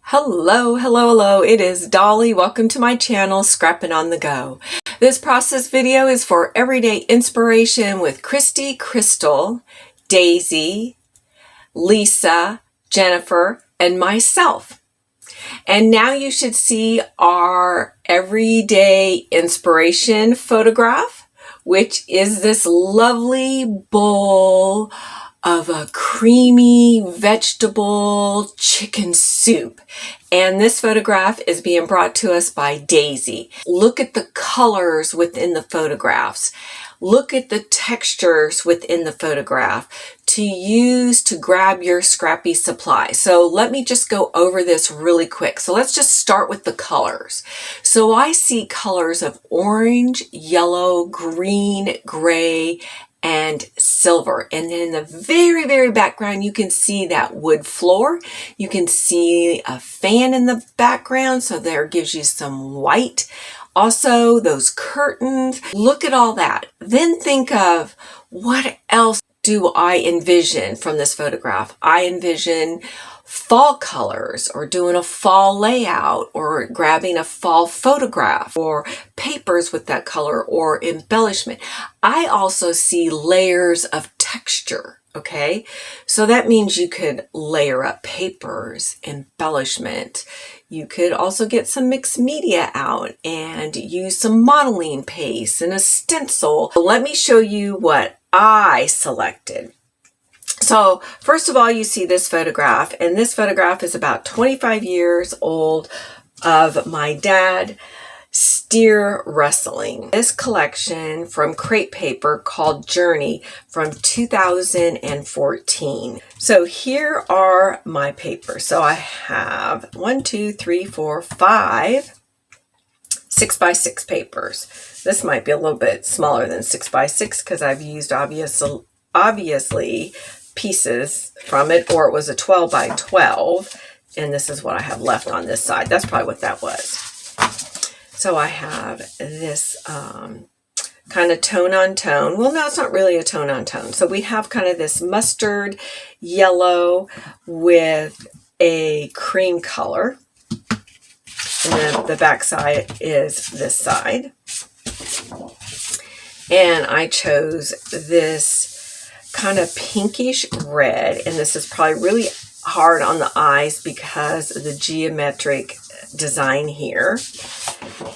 Hello, it is Dolly. Welcome to my channel, Scrapping on the Go. This process video is for everyday inspiration with Christy, Crystal, Daisy, Lisa, Jennifer, and myself. And now you should see our everyday inspiration photograph, which is this lovely bowl of a creamy vegetable chicken soup. And this photograph is being brought to us by Daisy. Look at the colors within the photographs. Look at the textures within the photograph to use to grab your scrappy supply. So let me just go over this really quick. So let's just start with the colors. So I see colors of orange, yellow, green, gray, and silver. And then in the very background, you can see that wood floor. You can see a fan in the background, so there gives you some white. Also, those curtains. Look at all that. Then think of what else do I envision from this photograph? I envision fall colors, or doing a fall layout, or grabbing a fall photograph, or papers with that color, or embellishment. I also see layers of texture, okay? So that means you could layer up papers, embellishment. You could also get some mixed media out and use some modeling paste and a stencil. Let me show you what I selected. So first of all, you see this photograph, and this photograph is about 25 years old of my dad steer wrestling. This collection from Crepe Paper called Journey from 2014. So here are my papers. So I have 1, 2, 3, 4, 5 6x6 papers. This might be a little bit smaller than 6x6 because I've used obviously pieces from it, or it was a 12x12, and this is what I have left on this side. That's probably what that was. So I have this kind of tone on tone. Well, no, it's not really a tone on tone. So we have kind of this mustard yellow with a cream color, and then the back side is this side. And I chose this kind of pinkish red, and this is probably really hard on the eyes because of the geometric design here.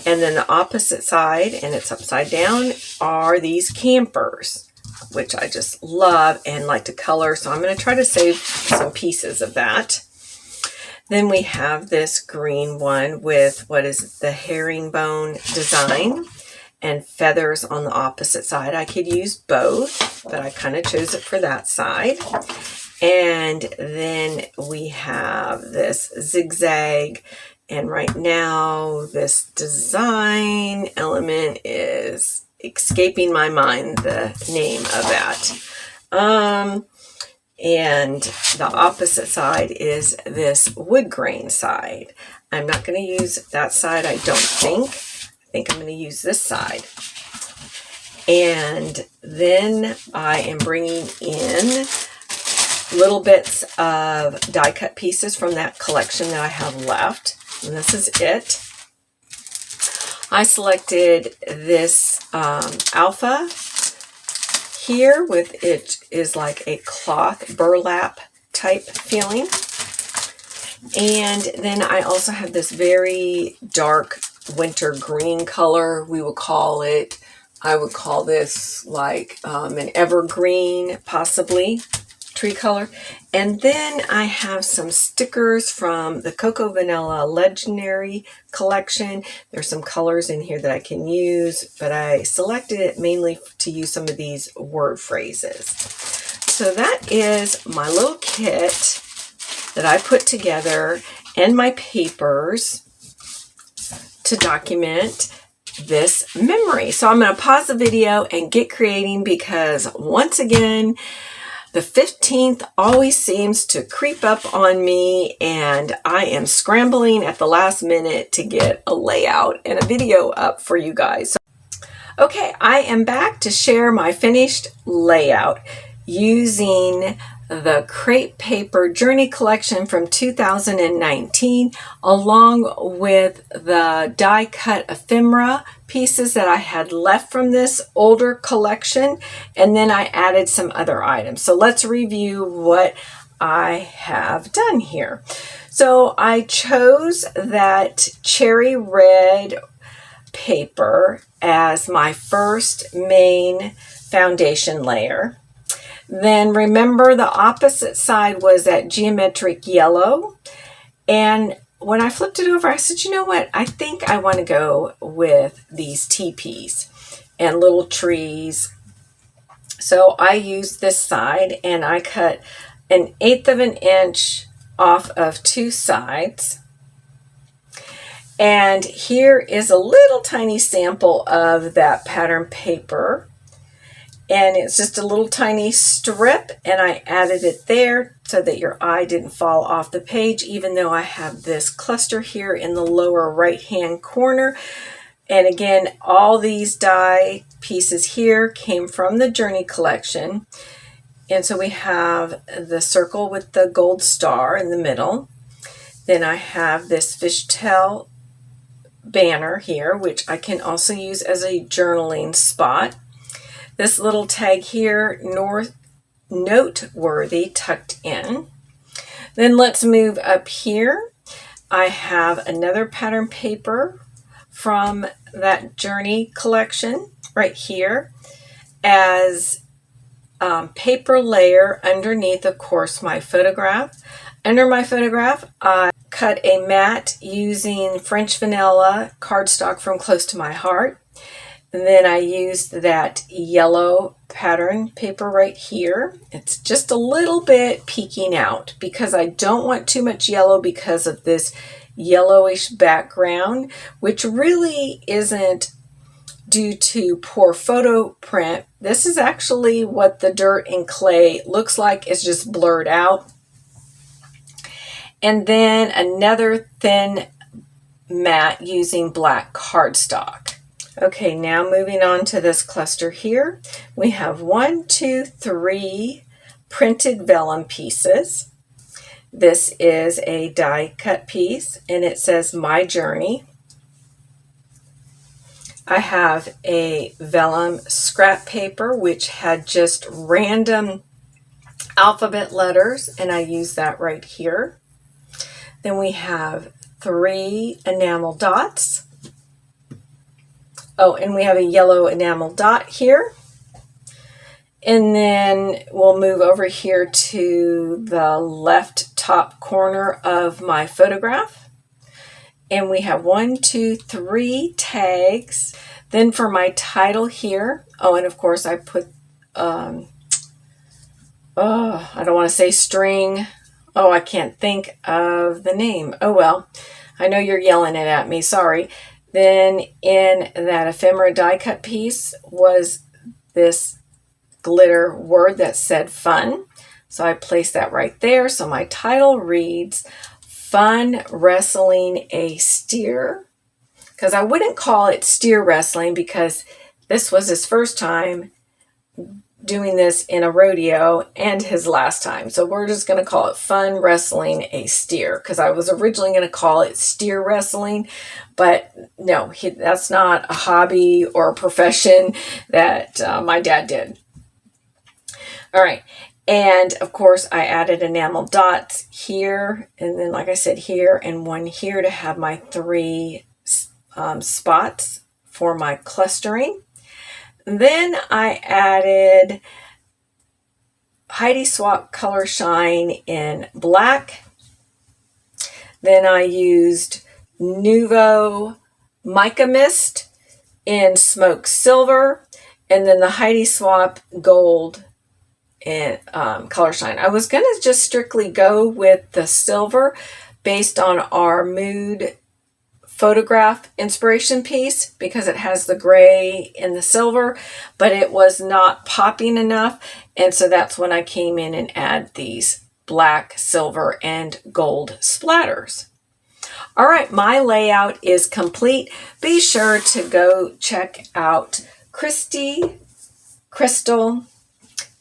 And then the opposite side, and it's upside down, are these campers, which I just love and like to color. So I'm going to try to save some pieces of that. Then we have this green one with what is the herringbone design and feathers on the opposite side. I could use both, but I kind of chose it for that side. And then we have this zigzag, and right now this design element is escaping my mind, the name of that. And the opposite side is this wood grain side. I'm not going to use that side, I don't think. I think I'm going to use this side. And then I am bringing in little bits of die cut pieces from that collection that I have left. And this is it. I selected this alpha here, with it is like a cloth burlap type feeling. And then I also have this very dark winter green color. We will call it, I would call this like an evergreen, possibly tree color. And then I have some stickers from the Cocoa Vanilla Legendary collection. There's some colors in here that I can use, but I selected it mainly to use some of these word phrases. So that is my little kit that I put together, and my papers to document this memory. So I'm going to pause the video and get creating, because once again, the 15th always seems to creep up on me, and I am scrambling at the last minute to get a layout and a video up for you guys. Okay, I am back to share my finished layout using the crepe paper journey collection from 2019, along with the die cut ephemera pieces that I had left from this older collection, and then I added some other items. So let's review what I have done here. So I chose that cherry red paper as my first main foundation layer. Then remember, the opposite side was that geometric yellow. And when I flipped it over, I said, you know what? I think I want to go with these teepees and little trees. So I used this side and I cut 1/8 of an inch off of two sides. And here is a little tiny sample of that pattern paper. And it's just a little tiny strip, and I added it there so that your eye didn't fall off the page, even though I have this cluster here in the lower right-hand corner. And again, all these die pieces here came from the Journey collection. And so we have the circle with the gold star in the middle. Then I have this fishtail banner here, which I can also use as a journaling spot. This little tag here, noteworthy, tucked in. Then let's move up here. I have another pattern paper from that Journey collection right here as paper layer underneath, of course, my photograph. Under my photograph, I cut a mat using French vanilla cardstock from Close to My Heart. And then I used that yellow pattern paper right here. It's just a little bit peeking out because I don't want too much yellow because of this yellowish background, which really isn't due to poor photo print. This is actually what the dirt and clay looks like. It's just blurred out. And then another thin mat using black cardstock. Okay, now moving on to this cluster here. We have 1, 2, 3 printed vellum pieces. This is a die cut piece and it says My Journey. I have a vellum scrap paper which had just random alphabet letters, and I use that right here. Then we have 3 enamel dots. Oh, and we have a yellow enamel dot here. And then we'll move over here to the left top corner of my photograph. And we have 1, 2, 3 tags. Then for my title here, oh, and of course I put, I don't want to say string. Oh, I can't think of the name. Oh, well, I know you're yelling it at me. Sorry. Then in that ephemera die cut piece was this glitter word that said fun. So I placed that right there. So my title reads Fun Wrestling a Steer. Because I wouldn't call it steer wrestling because this was his first time doing this in a rodeo and his last time. So we're just going to call it Fun Wrestling a Steer because I was originally going to call it steer wrestling, but no, that's not a hobby or a profession that my dad did. All right. And of course I added enamel dots here. And then like I said, here and one here to have my 3 spots for my clustering. Then I added Heidi Swapp Color Shine in black. Then I used Nuvo Mica Mist in smoke silver. And then the Heidi Swapp Gold in Color Shine. I was going to just strictly go with the silver based on our mood photograph inspiration piece because it has the gray and the silver, but it was not popping enough, and so that's when I came in and add these black, silver, and gold splatters. All right, my layout is complete. Be sure to go check out Christy, Crystal,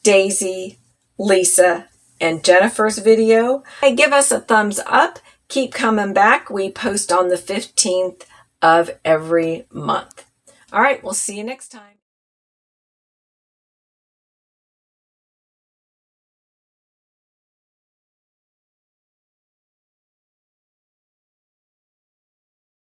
Daisy, Lisa, and Jennifer's video. Hey, give us a thumbs up. Keep coming back. We post on the 15th of every month. All right, we'll see you next time.